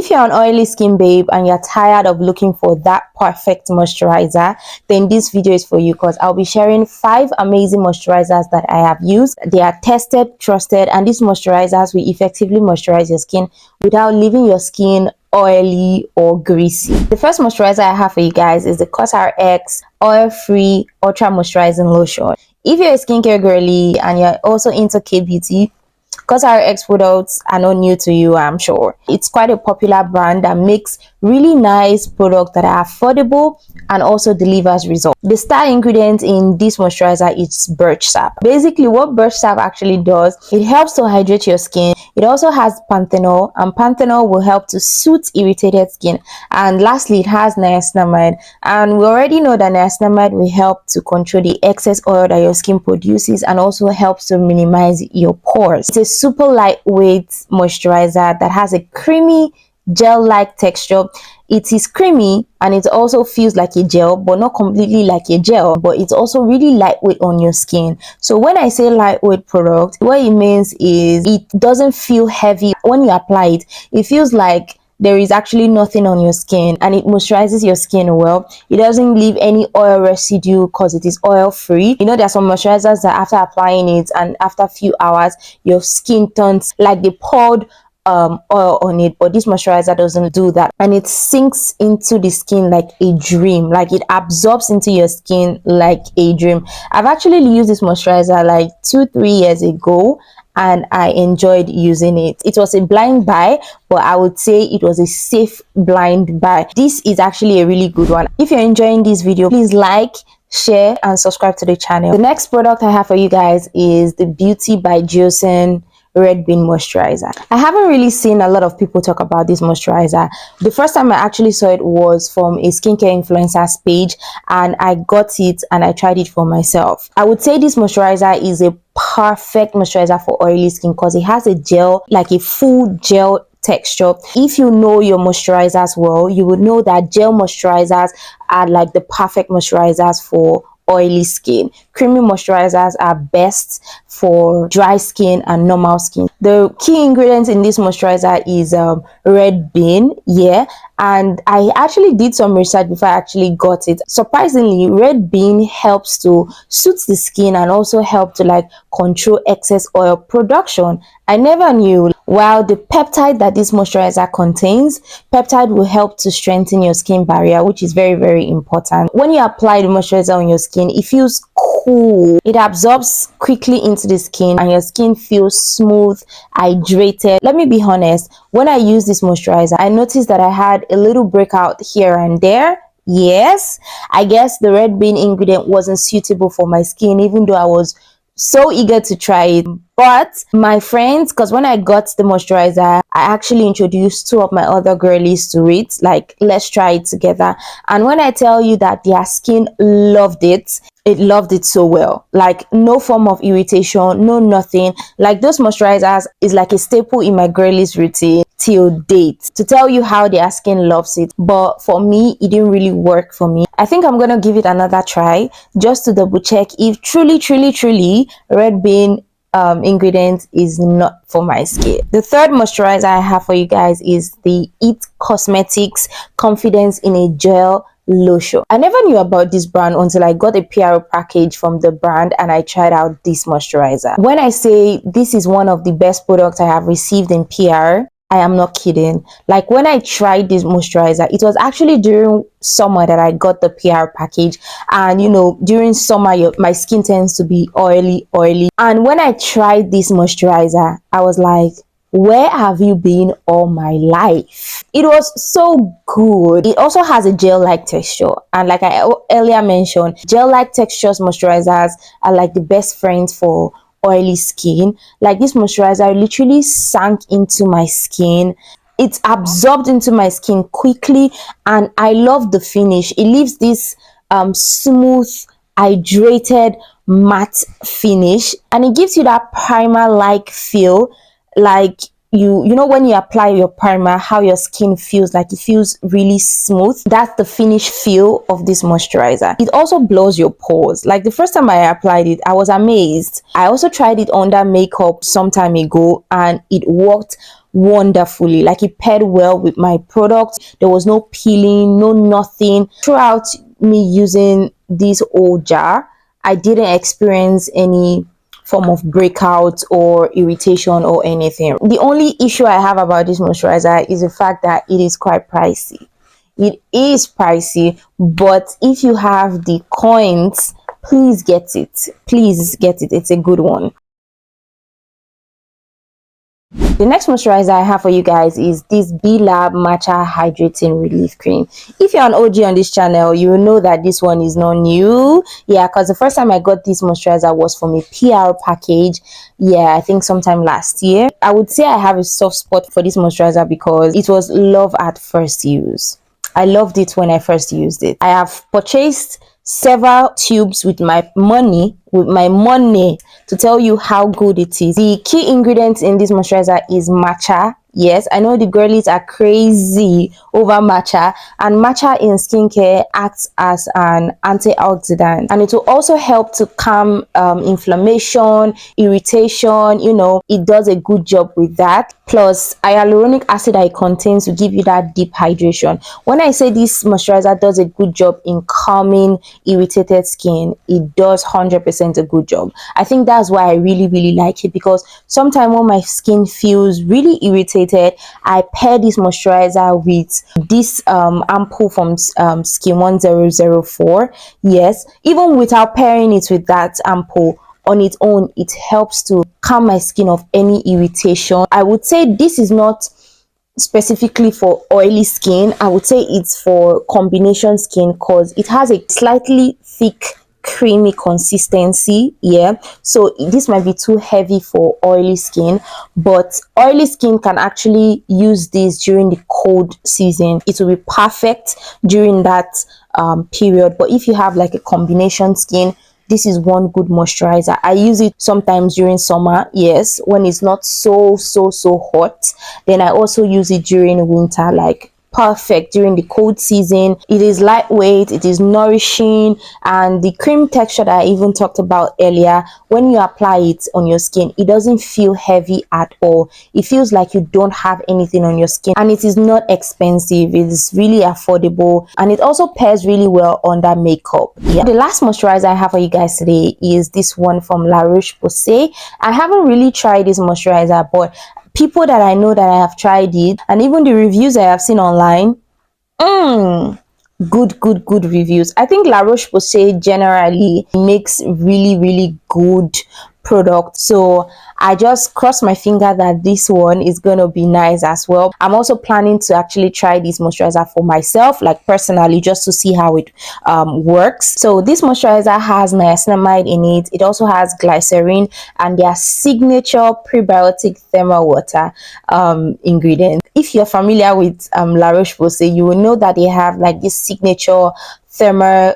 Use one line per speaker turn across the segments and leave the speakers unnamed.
If you're an oily skin babe and you're tired of looking for that perfect moisturizer, then this video is for you, because I'll be sharing 5 amazing moisturizers that I have used. They are tested, trusted, and these moisturizers will effectively moisturize your skin without leaving your skin oily or greasy. The first moisturizer I have for you guys is the COSRX oil-free ultra moisturizing lotion. If you're a skincare girly and you're also into K-beauty, COSRX products are not new to you, I'm sure. It's quite a popular brand that makes really nice products that are affordable and also delivers results. The star ingredient in this moisturizer is birch sap. Basically, what birch sap actually does, it helps to hydrate your skin. It also has panthenol, and panthenol will help to soothe irritated skin. And lastly, it has niacinamide, and we already know that niacinamide will help to control the excess oil that your skin produces and also helps to minimize your pores. It's a super lightweight moisturizer that has a creamy gel-like texture. It is creamy and it also feels like a gel, but not completely like a gel, but it's also really lightweight on your skin. So when I say lightweight product, what it means is it doesn't feel heavy. When you apply it, it feels like there is actually nothing on your skin, and it moisturizes your skin well. It doesn't leave any oil residue because it is oil free. You know, there are some moisturizers that after applying it and after a few hours your skin turns like they poured oil on it, but this moisturizer doesn't do that, and it sinks into the skin like a dream. Like it absorbs into your skin like a dream. I've actually used this moisturizer like 2-3 years ago, and I enjoyed using it. It was a blind buy, but I would say it was a safe blind buy. This is actually a really good one. If you're enjoying this video, please like, share, and subscribe to the channel. The next product I have for you guys is the Beauty by Joseon Red Bean Moisturizer. I haven't really seen a lot of people talk about this moisturizer. The first time I actually saw it was from a skincare influencer's page, and I got it and I tried it for myself. I would say this moisturizer is a perfect moisturizer for oily skin because it has a gel, like a full gel texture. If you know your moisturizers well, you would know that gel moisturizers are like the perfect moisturizers for oily skin. Creamy moisturizers are best for dry skin and normal skin. The key ingredients in this moisturizer is red bean, and I actually did some research before I actually got it. Surprisingly, red bean helps to soothe the skin and also help to like control excess oil production. I never knew. While the peptide that this moisturizer contains, peptide will help to strengthen your skin barrier, which is very, very important. When you apply the moisturizer on your skin, it feels cool. It absorbs quickly into the skin and your skin feels smooth, hydrated. Let me be honest, when I use this moisturizer, I noticed that I had a little breakout here and there. Yes, I guess the red bean ingredient wasn't suitable for my skin, even though I was so eager to try it. But my friends, because when I got the moisturizer, I actually introduced 2 of my other girlies to it, like, let's try it together. And when I tell you that their skin loved it, it loved it so well. Like no form of irritation, no nothing. Like those moisturizers is like a staple in my girlies routine till date, to tell you how their skin loves it. But for me, it didn't really work for me. I think I'm gonna give it another try just to double check if truly red bean ingredient is not for my skin. The third moisturizer I have for you guys is the It Cosmetics Confidence in a Gel Lotion. I never knew about this brand until I got a PR package from the brand and I tried out this moisturizer. When I say this is one of the best products I have received in PR, I am not kidding. Like when I tried this moisturizer, it was actually during summer that I got the PR package, and you know, during summer my skin tends to be oily, and when I tried this moisturizer, I was like, where have you been all my life? It was so good. It also has a gel-like texture, and like I earlier mentioned, gel-like textures moisturizers are like the best friends for oily skin. Like this moisturizer literally sank into my skin. It absorbed into my skin quickly, and I love the finish. It leaves this smooth, hydrated, matte finish, and it gives you that primer like feel. Like you know when you apply your primer, how your skin feels, like it feels really smooth. That's the finish feel of this moisturizer. It also blows your pores. Like the first time I applied it, I was amazed. I also tried it under makeup some time ago and it worked wonderfully. Like, it paired well with my product. There was no peeling, no nothing throughout me using this old jar. I didn't experience any form of breakout or irritation or anything. The only issue I have about this moisturizer is the fact that it is quite pricey. It is pricey, but if you have the coins, please get it. Please get it. It's a good one. The next moisturizer I have for you guys is this Blab Matcha Hydrating Relief Cream. If you're an OG on this channel, you will know that this one is not new. Yeah, because the first time I got this moisturizer was from a PR package. Yeah, I think sometime last year. I would say I have a soft spot for this moisturizer because it was love at first use. I loved it when I first used it. I have purchased several tubes with my money to tell you how good it is. The key ingredient in this moisturizer is matcha. Yes, I know the girlies are crazy over matcha, and matcha in skincare acts as an antioxidant, and it will also help to calm inflammation, irritation. You know, it does a good job with that. Plus, hyaluronic acid that it contains will give you that deep hydration. When I say this moisturizer does a good job in calming irritated skin, it does 100% a good job. I think that's why I really like it, because sometimes when my skin feels really irritated, I pair this moisturizer with this ampoule from Skin 1004. Yes, even without pairing it with that ampoule, on its own, it helps to calm my skin of any irritation. I would say this is not specifically for oily skin. I would say it's for combination skin because it has a slightly thick creamy consistency. Yeah, so this might be too heavy for oily skin, but oily skin can actually use this during the cold season. It will be perfect during that period. But if you have like a combination skin, this is one good moisturizer. I use it sometimes during summer, yes, when it's not so hot. Then I also use it during winter, like perfect during the cold season. It is lightweight, it is nourishing, and the cream texture that I even talked about earlier, when you apply it on your skin, it doesn't feel heavy at all. It feels like you don't have anything on your skin, and it is not expensive. It is really affordable, and it also pairs really well under makeup. Yeah, the last moisturizer I have for you guys today is this one from La Roche Posay. I haven't really tried this moisturizer, but people that I know that I have tried it, and even the reviews I have seen online, good reviews. I think La Roche Posay generally makes really good product, so I just cross my finger that this one is gonna be nice as well. I'm also planning to actually try this moisturizer for myself, like personally, just to see how it works. So this moisturizer has niacinamide in it. It also has glycerin and their signature prebiotic thermal water ingredient. If you're familiar with La Roche Posay, you will know that they have like this signature thermal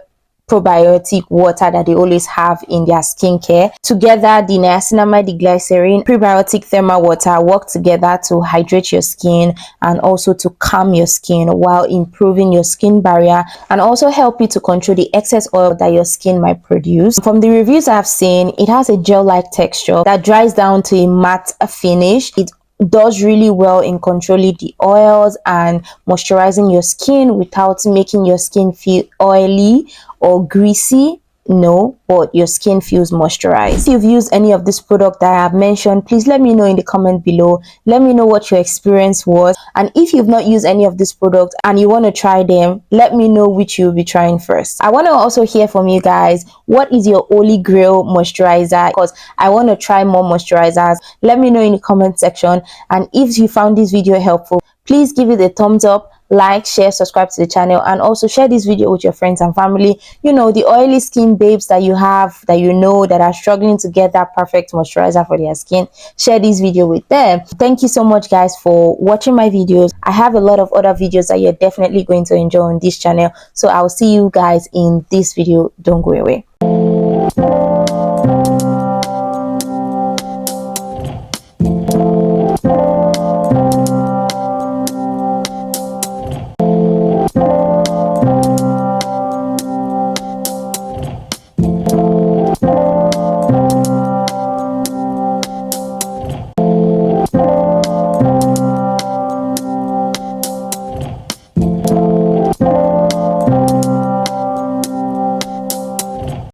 probiotic water that they always have in their skincare. Together, the niacinamide, the glycerin, prebiotic thermal water work together to hydrate your skin and also to calm your skin while improving your skin barrier, and also help you to control the excess oil that your skin might produce. From the reviews I've seen, it has a gel-like texture that dries down to a matte finish. It does really well in controlling the oils and moisturizing your skin without making your skin feel oily or greasy. No, but your skin feels moisturized. If you've used any of this product that I have mentioned, please let me know in the comment below. Let me know what your experience was, and if you've not used any of this product and you want to try them, let me know which you'll be trying first. I want to also hear from you guys, what is your holy grail moisturizer? Because I want to try more moisturizers. Let me know in the comment section, and if you found this video helpful, please give it a thumbs up, like, share, subscribe to the channel, and also share this video with your friends and family. You know, the oily skin babes that you have, that you know, that are struggling to get that perfect moisturizer for their skin. Share this video with them. Thank you so much guys for watching my videos. I have a lot of other videos that you're definitely going to enjoy on this channel, so I'll see you guys in this video. Don't go away.